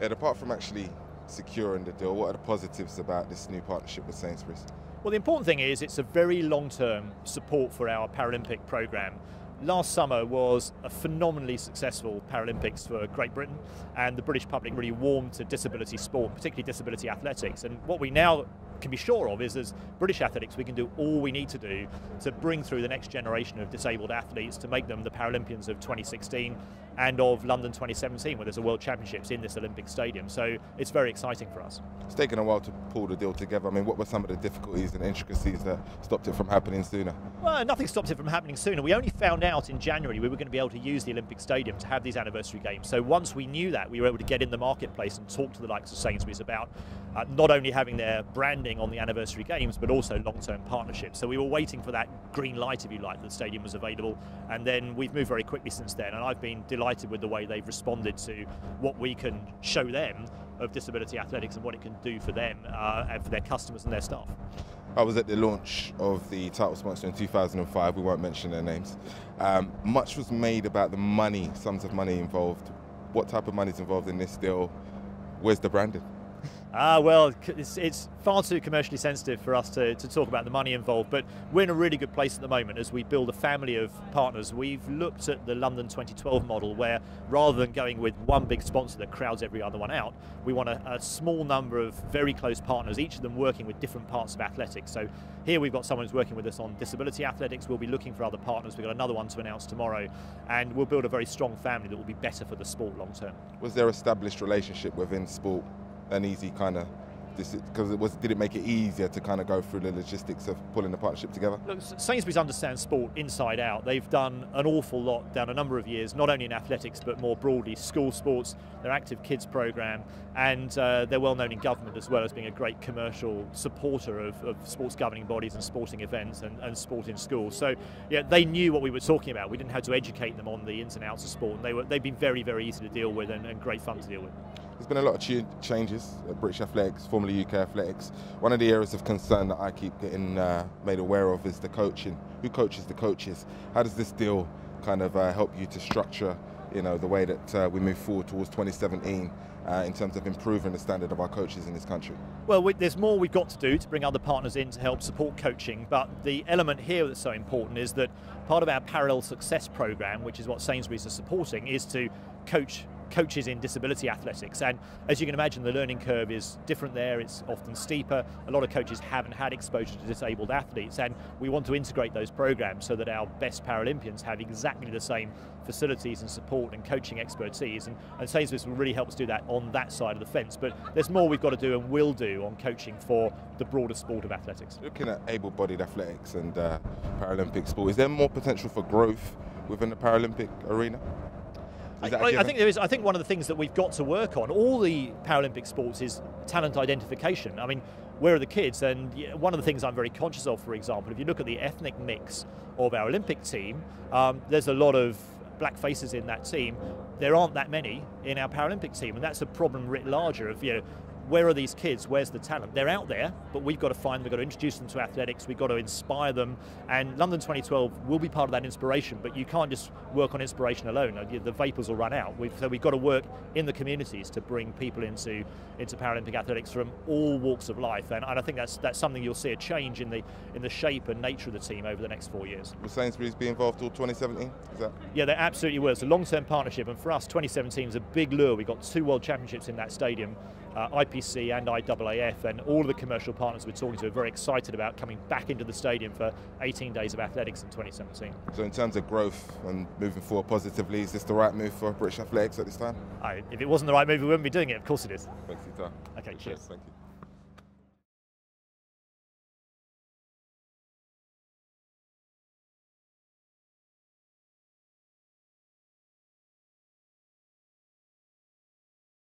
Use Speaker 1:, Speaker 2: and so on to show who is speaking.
Speaker 1: Ed, apart from actually securing the deal, what are the positives about this new partnership with Sainsbury's?
Speaker 2: Well, the important thing is it's a very long-term support for our Paralympic programme. Last summer was a phenomenally successful Paralympics for Great Britain, and the British public really warmed to disability sport, particularly disability athletics. And what we now can be sure of is, as British athletics, we can do all we need to do to bring through the next generation of disabled athletes to make them the Paralympians of 2016 and of London 2017, where there's a World Championships in this Olympic stadium. So it's very exciting for us.
Speaker 1: It's taken a while to pull the deal together. I mean, what were some of the difficulties and intricacies that stopped it from happening sooner?
Speaker 2: Well, nothing stopped it from happening sooner. We only found out in January we were going to be able to use the Olympic Stadium to have these anniversary games. So once we knew that, we were able to get in the marketplace and talk to the likes of Sainsbury's about not only having their branding on the anniversary games, but also long-term partnerships. So we were waiting for that green light, if you like, that the stadium was available. And then we've moved very quickly since then. And I've been delighted with the way they've responded to what we can show them of disability athletics and what it can do for them and for their customers and their staff.
Speaker 1: I was at the launch of the title sponsor in 2005. We won't mention their names. Much was made about the money, sums of money involved. What type of money is involved in this deal? Where's the branding?
Speaker 2: Well, it's far too commercially sensitive for us to talk about the money involved, but we're in a really good place at the moment as we build a family of partners. We've looked at the London 2012 model where, rather than going with one big sponsor that crowds every other one out, we want a small number of very close partners, each of them working with different parts of athletics. So here we've got someone who's working with us on disability athletics. We'll be looking for other partners. We've got another one to announce tomorrow, and we'll build a very strong family that will be better for the sport long term.
Speaker 1: Was there established relationship within sport? An easy kind of, because did it make it easier to kind of go through the logistics of pulling the partnership together?
Speaker 2: Look, Sainsbury's understands sport inside out. They've done an awful lot down a number of years, not only in athletics but more broadly school sports, their active kids programme, and they're well known in government as well as being a great commercial supporter of sports governing bodies and sporting events and sport in schools. So yeah, they knew what we were talking about. We didn't have to educate them on the ins and outs of sport, and they've been very, very easy to deal with and great fun to deal with.
Speaker 1: There's been a lot of changes at British Athletics, formerly UK Athletics. One of the areas of concern that I keep getting made aware of is the coaching. Who coaches the coaches? How does this deal kind of help you to structure, the way that we move forward towards 2017 in terms of improving the standard of our coaches in this country?
Speaker 2: Well, there's more we've got to do to bring other partners in to help support coaching, but the element here that's so important is that part of our Parallel Success programme, which is what Sainsbury's are supporting, is to coaches in disability athletics, and as you can imagine, the learning curve is different there. It's often steeper. A lot of coaches haven't had exposure to disabled athletes, and we want to integrate those programs so that our best Paralympians have exactly the same facilities and support and coaching expertise, and Sainsbury's will really help us do that on that side of the fence. But there's more we've got to do and will do on coaching for the broader sport of athletics.
Speaker 1: Looking at able-bodied athletics and Paralympic sport, is there more potential for growth within the Paralympic arena?
Speaker 2: I think there is. I think one of the things that we've got to work on, all the Paralympic sports, is talent identification. I mean, where are the kids? And one of the things I'm very conscious of, for example, if you look at the ethnic mix of our Olympic team, there's a lot of black faces in that team. There aren't that many in our Paralympic team, and that's a problem writ larger of, where are these kids? Where's the talent? They're out there, but we've got to find them, we've got to introduce them to athletics, we've got to inspire them, and London 2012 will be part of that inspiration, but you can't just work on inspiration alone. The vapours will run out. So we've got to work in the communities to bring people into Paralympic athletics from all walks of life, and I think that's something you'll see a change in the shape and nature of the team over the next 4 years.
Speaker 1: Will Sainsbury's be involved till 2017?
Speaker 2: Yeah, they absolutely will. It's a long-term partnership, and for us, 2017 is a big lure. We've got 2 World Championships in that stadium, IPC and IAAF, and all of the commercial partners we're talking to are very excited about coming back into the stadium for 18 days of athletics in 2017.
Speaker 1: So in terms of growth and moving forward positively, is this the right move for British Athletics at this time?
Speaker 2: If it wasn't the right move, we wouldn't be doing it. Of course it is.
Speaker 1: Thanks for your time.
Speaker 2: Okay, cheers.
Speaker 1: Thank you.